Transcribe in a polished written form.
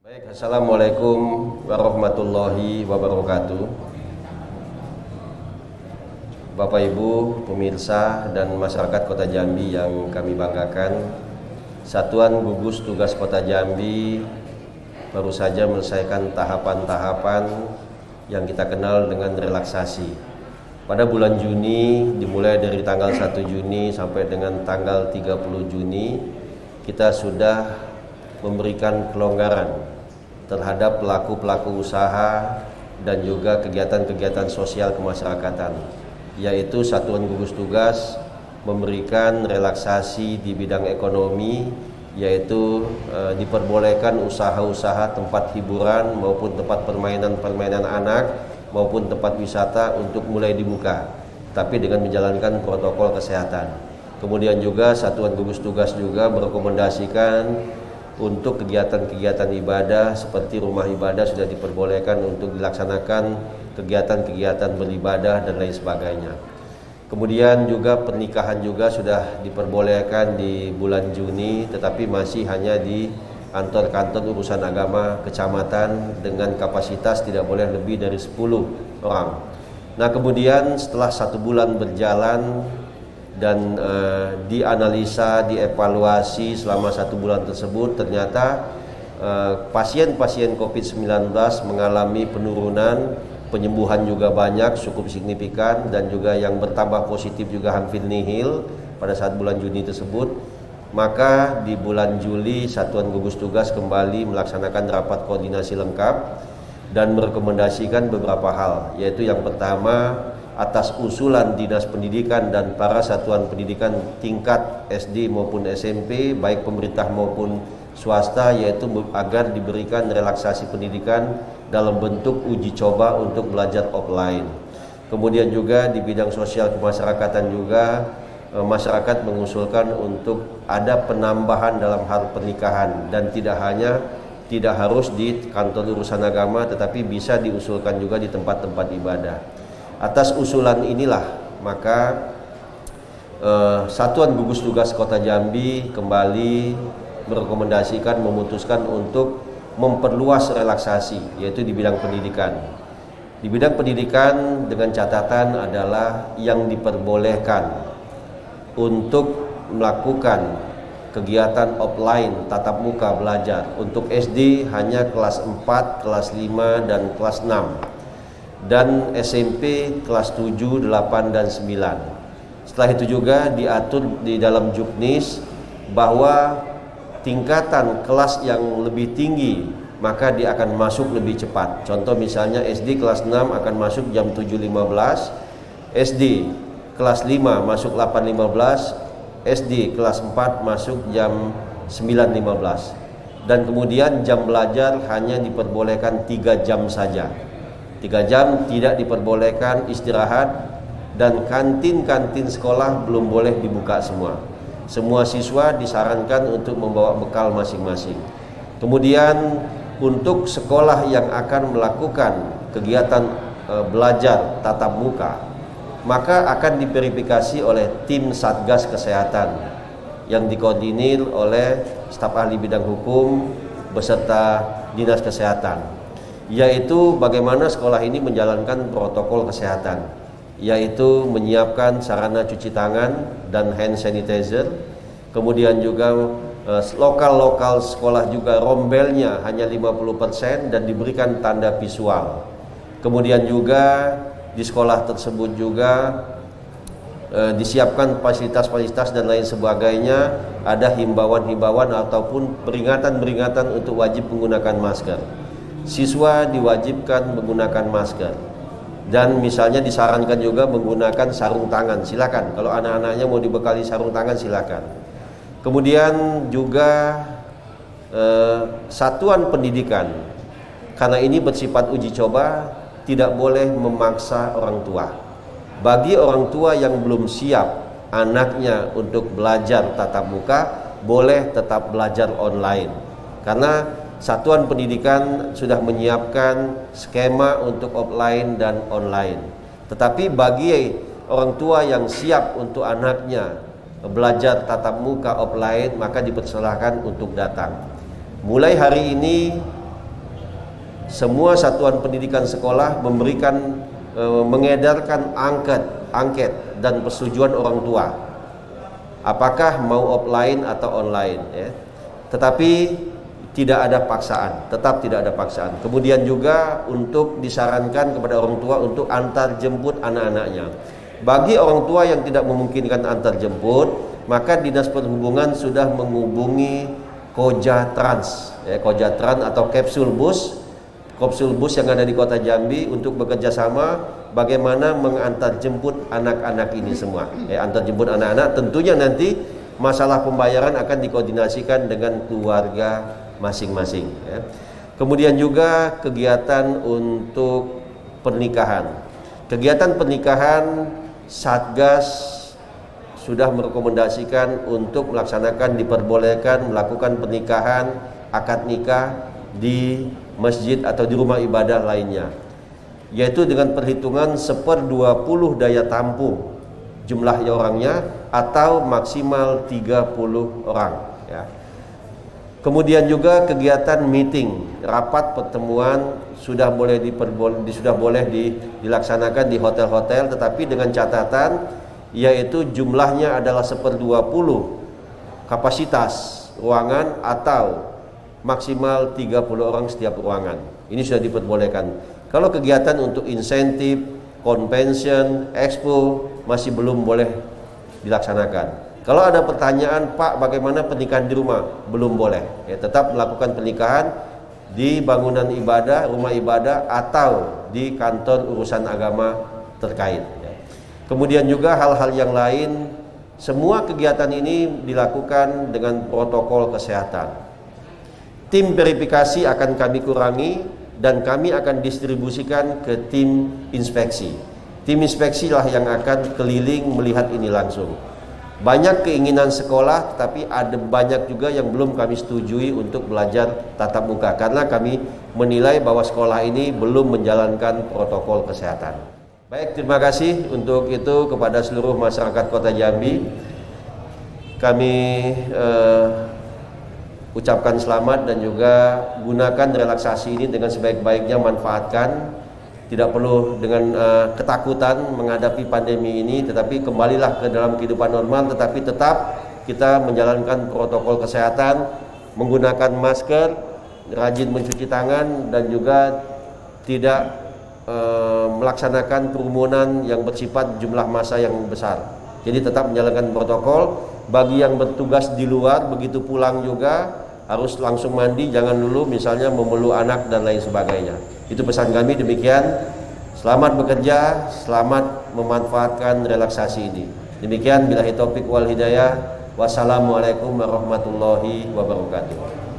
Baik, Assalamualaikum warahmatullahi wabarakatuh. Bapak Ibu, pemirsa dan masyarakat Kota Jambi yang kami banggakan, Satuan Gugus Tugas Kota Jambi baru saja menyelesaikan tahapan-tahapan yang kita kenal dengan relaksasi. Pada bulan Juni, dimulai dari tanggal 1 Juni sampai dengan tanggal 30 Juni, kita sudah memberikan kelonggaran terhadap pelaku-pelaku usaha dan juga kegiatan-kegiatan sosial kemasyarakatan, yaitu Satuan Gugus Tugas memberikan relaksasi di bidang ekonomi, yaitu diperbolehkan usaha-usaha tempat hiburan maupun tempat permainan anak maupun tempat wisata untuk mulai dibuka, tapi dengan menjalankan protokol kesehatan. Kemudian juga Satuan Gugus Tugas juga merekomendasikan untuk kegiatan-kegiatan ibadah seperti rumah ibadah sudah diperbolehkan untuk dilaksanakan kegiatan-kegiatan beribadah dan lain sebagainya. Kemudian juga pernikahan juga sudah diperbolehkan di bulan Juni, tetapi masih hanya di kantor-kantor urusan agama kecamatan dengan kapasitas tidak boleh lebih dari 10 orang. Nah, kemudian setelah 1 bulan berjalan dan dianalisa, dievaluasi selama 1 bulan tersebut, ternyata pasien-pasien COVID-19 mengalami penurunan, penyembuhan juga banyak, cukup signifikan, dan juga yang bertambah positif juga hampir nihil pada saat bulan Juni tersebut. Maka di bulan Juli Satuan Gugus Tugas kembali melaksanakan rapat koordinasi lengkap dan merekomendasikan beberapa hal, yaitu yang pertama, atas usulan Dinas Pendidikan dan para satuan pendidikan tingkat SD maupun SMP, baik pemerintah maupun swasta, yaitu agar diberikan relaksasi pendidikan dalam bentuk uji coba untuk belajar offline. Kemudian juga di bidang sosial kemasyarakatan juga masyarakat mengusulkan untuk ada penambahan dalam hal pernikahan, dan tidak harus di kantor urusan agama, tetapi bisa diusulkan juga di tempat-tempat ibadah. Atas usulan inilah maka Satuan Gugus Tugas Kota Jambi kembali memutuskan untuk memperluas relaksasi, yaitu di bidang pendidikan. Di bidang pendidikan dengan catatan adalah yang diperbolehkan untuk melakukan kegiatan offline tatap muka belajar untuk SD hanya kelas 4, kelas 5, dan kelas 6, dan SMP kelas 7, 8, dan 9. Setelah itu juga diatur di dalam Juknis bahwa tingkatan kelas yang lebih tinggi maka dia akan masuk lebih cepat. Contoh misalnya SD kelas 6 akan masuk jam 7.15, SD kelas 5 masuk 8.15, SD kelas 4 masuk jam 9.15, dan kemudian jam belajar hanya diperbolehkan 3 jam saja. 3 jam tidak diperbolehkan istirahat, dan kantin-kantin sekolah belum boleh dibuka semua. Semua siswa disarankan untuk membawa bekal masing-masing. Kemudian untuk sekolah yang akan melakukan kegiatan belajar tatap muka, maka akan diverifikasi oleh tim Satgas Kesehatan yang dikoordinir oleh staf ahli bidang hukum beserta Dinas Kesehatan, yaitu bagaimana sekolah ini menjalankan protokol kesehatan, yaitu menyiapkan sarana cuci tangan dan hand sanitizer. Kemudian juga lokal sekolah juga rombelnya hanya 50% dan diberikan tanda visual. Kemudian juga di sekolah tersebut juga disiapkan fasilitas-fasilitas dan lain sebagainya, ada himbauan-himbauan ataupun peringatan-peringatan untuk wajib menggunakan masker. Siswa diwajibkan menggunakan masker, dan misalnya disarankan juga menggunakan sarung tangan, silakan. Kalau anak-anaknya mau dibekali sarung tangan, silakan. Kemudian juga satuan pendidikan, karena ini bersifat uji coba, tidak boleh memaksa orang tua. Bagi orang tua yang belum siap anaknya untuk belajar tatap muka, boleh tetap belajar online, karena Satuan Pendidikan sudah menyiapkan skema untuk offline dan online. Tetapi bagi orang tua yang siap untuk anaknya belajar tatap muka offline, maka dipersilahkan untuk datang. Mulai hari ini semua satuan pendidikan sekolah memberikan mengedarkan angket dan persetujuan orang tua apakah mau offline atau online ya. Tetapi tidak ada paksaan, tetap tidak ada paksaan. Kemudian juga untuk disarankan kepada orang tua untuk antar jemput anak-anaknya. Bagi orang tua yang tidak memungkinkan antar jemput, maka Dinas Perhubungan sudah menghubungi Koja Trans ya, Koja Trans atau kapsul bus yang ada di Kota Jambi untuk bekerja sama bagaimana mengantar jemput anak-anak ini semua. Antar jemput anak-anak tentunya nanti masalah pembayaran akan dikoordinasikan dengan keluarga masing-masing ya. Kemudian juga kegiatan untuk pernikahan. Kegiatan pernikahan Satgas sudah merekomendasikan untuk melaksanakan diperbolehkan melakukan pernikahan akad nikah di masjid atau di rumah ibadah lainnya, yaitu dengan perhitungan 1/20 daya tampung jumlah orangnya atau maksimal 30 orang ya. Kemudian juga kegiatan meeting, rapat pertemuan sudah boleh dilaksanakan di hotel-hotel, tetapi dengan catatan yaitu jumlahnya adalah 1/20 kapasitas ruangan atau maksimal 30 orang setiap ruangan. Ini sudah diperbolehkan. Kalau kegiatan untuk insentif, convention, expo masih belum boleh dilaksanakan. Kalau ada pertanyaan, Pak, bagaimana pernikahan di rumah? Belum boleh. Ya, tetap melakukan pernikahan di bangunan ibadah, rumah ibadah atau di kantor urusan agama terkait. Ya. Kemudian juga hal-hal yang lain, semua kegiatan ini dilakukan dengan protokol kesehatan. Tim verifikasi akan kami kurangi dan kami akan distribusikan ke tim inspeksi. Tim inspeksi lah yang akan keliling melihat ini langsung. Banyak keinginan sekolah, tapi ada banyak juga yang belum kami setujui untuk belajar tatap muka karena kami menilai bahwa sekolah ini belum menjalankan protokol kesehatan. Baik, terima kasih untuk itu kepada seluruh masyarakat Kota Jambi. Kami ucapkan selamat dan juga gunakan relaksasi ini dengan sebaik-baiknya, manfaatkan. Tidak perlu dengan ketakutan menghadapi pandemi ini, tetapi kembalilah ke dalam kehidupan normal, tetapi tetap kita menjalankan protokol kesehatan, menggunakan masker, rajin mencuci tangan, dan juga tidak melaksanakan kerumunan yang bersifat jumlah massa yang besar. Jadi tetap menjalankan protokol. Bagi yang bertugas di luar, begitu pulang juga harus langsung mandi, jangan dulu misalnya memeluk anak dan lain sebagainya. Itu pesan kami, demikian. Selamat bekerja, selamat memanfaatkan relaksasi ini. Demikian, billahi taufik wal hidayah. Wassalamualaikum warahmatullahi wabarakatuh.